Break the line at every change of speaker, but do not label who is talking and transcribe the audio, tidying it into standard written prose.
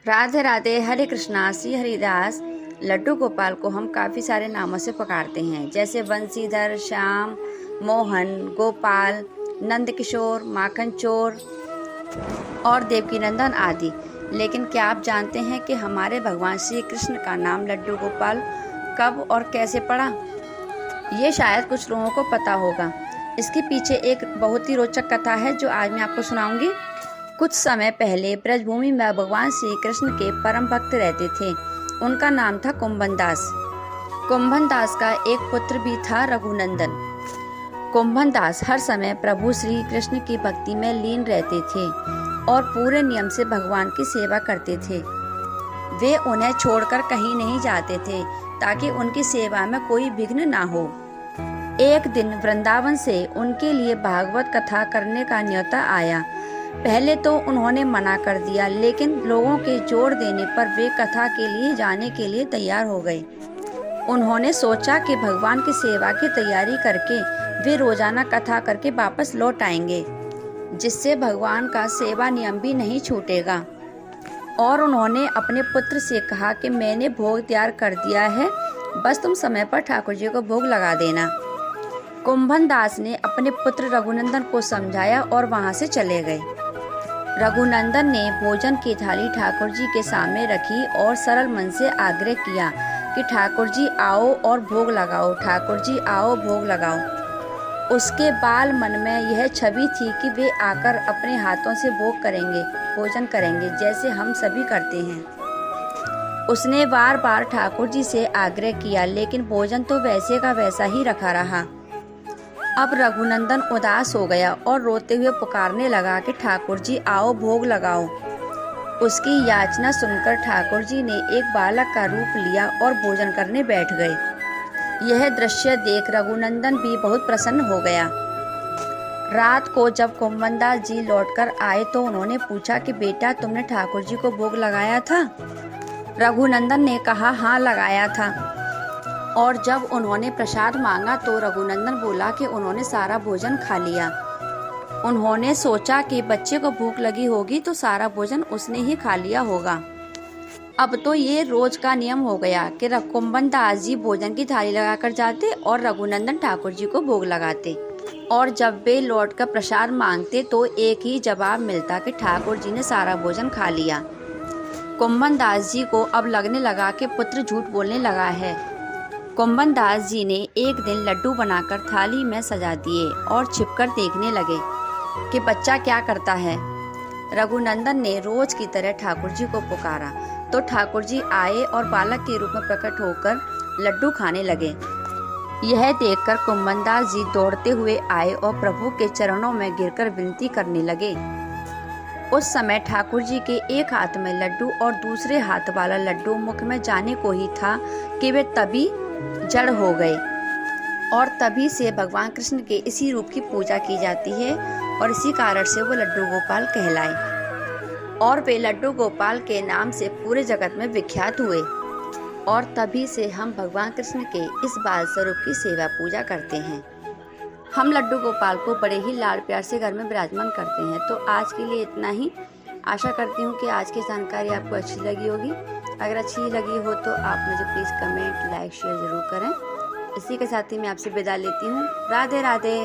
राधे राधे, हरे कृष्णा, श्री हरिदास। लड्डू गोपाल को हम काफ़ी सारे नामों से पुकारते हैं, जैसे बंसीधर, श्याम, मोहन, गोपाल, नंद किशोर, माखन चोर और देवकी नंदन आदि। लेकिन क्या आप जानते हैं कि हमारे भगवान श्री कृष्ण का नाम लड्डू गोपाल कब और कैसे पड़ा? ये शायद कुछ लोगों को पता होगा। इसके पीछे एक बहुत ही रोचक कथा है जो आज मैं आपको सुनाऊंगी। कुछ समय पहले ब्रजभूमि में भगवान श्री कृष्ण के परम भक्त रहते थे। उनका नाम था कुंभन दास। कुंभन दास का एक पुत्र भी था, रघुनंदन। कुंभन दास हर समय प्रभु श्री कृष्ण की भक्ति में लीन रहते थे और पूरे नियम से भगवान की सेवा करते थे। वे उन्हें छोड़कर कहीं नहीं जाते थे ताकि उनकी सेवा में कोई विघ्न ना हो। एक दिन वृंदावन से उनके लिए भागवत कथा करने का न्योता आया। पहले तो उन्होंने मना कर दिया, लेकिन लोगों के जोर देने पर वे कथा के लिए जाने के लिए तैयार हो गए। उन्होंने सोचा कि भगवान की सेवा की तैयारी करके वे रोजाना कथा करके वापस लौट आएंगे, जिससे भगवान का सेवा नियम भी नहीं छूटेगा। और उन्होंने अपने पुत्र से कहा कि मैंने भोग तैयार कर दिया है, बस तुम समय पर ठाकुर जी को भोग लगा देना। कुंभन दास ने अपने पुत्र रघुनंदन को समझाया और वहां से चले गए। रघुनंदन ने भोजन की थाली ठाकुर जी के सामने रखी और सरल मन से आग्रह किया कि ठाकुर जी आओ और भोग लगाओ, ठाकुर जी आओ भोग लगाओ। उसके बाल मन में यह छवि थी कि वे आकर अपने हाथों से भोजन करेंगे जैसे हम सभी करते हैं। उसने बार बार ठाकुर जी से आग्रह किया, लेकिन भोजन तो वैसे का वैसा ही रखा रहा। अब रघुनंदन उदास हो गया और रोते हुए पुकारने लगा कि ठाकुर जी आओ भोग लगाओ। उसकी याचना सुनकर ठाकुर जी ने एक बालक का रूप लिया और भोजन करने बैठ गए। यह दृश्य देख रघुनंदन भी बहुत प्रसन्न हो गया। रात को जब कुंभन दास जी लौटकर आए तो उन्होंने पूछा कि बेटा, तुमने ठाकुर जी को भोग लगाया था? रघुनंदन ने कहा, हाँ लगाया था। और जब उन्होंने प्रसाद मांगा तो रघुनंदन बोला कि उन्होंने सारा भोजन खा लिया। उन्होंने सोचा कि बच्चे को भूख लगी होगी तो सारा भोजन उसने ही खा लिया होगा। अब तो ये रोज का नियम हो गया कि कुंभन दास जी भोजन की थाली लगाकर जाते और रघुनंदन ठाकुर जी को भोग लगाते। और जब वे लौटकर प्रसाद मांगते तो एक ही जवाब मिलता कि ठाकुर जी ने सारा भोजन खा लिया। कुंभन दास जी को अब लगने लगा कि पुत्र झूठ बोलने लगा है। कुंभन दास जी ने एक दिन लड्डू बनाकर थाली में सजा दिए और छिपकर देखने लगे कि बच्चा क्या करता है। रघुनंदन ने रोज की तरह ठाकुर जी को पुकारा तो ठाकुर जी आए और बालक के रूप में प्रकट होकर लड्डू खाने लगे। यह देखकर कुंभन दास जी दौड़ते हुए आए और प्रभु के चरणों में गिरकर विनती करने लगे। उस समय ठाकुर जी के एक हाथ में लड्डू और दूसरे हाथ वाला लड्डू मुख में जाने को ही था कि वे तभी जड़ हो गए। और तभी से भगवान कृष्ण के इसी रूप की पूजा की जाती है और इसी कारण से वो लड्डू गोपाल कहलाए। और वे लड्डू गोपाल के नाम से पूरे जगत में विख्यात हुए। और तभी से हम भगवान कृष्ण के इस बाल स्वरूप की सेवा पूजा करते हैं। हम लड्डू गोपाल को बड़े ही लाड़ प्यार से घर में विराजमान करते हैं। तो आज के लिए इतना ही। आशा करती हूँ कि आज की जानकारी आपको अच्छी लगी होगी। अगर अच्छी लगी हो तो आप मुझे प्लीज़ कमेंट, लाइक, शेयर ज़रूर करें। इसी के साथ ही मैं आपसे विदा लेती हूँ। राधे राधे।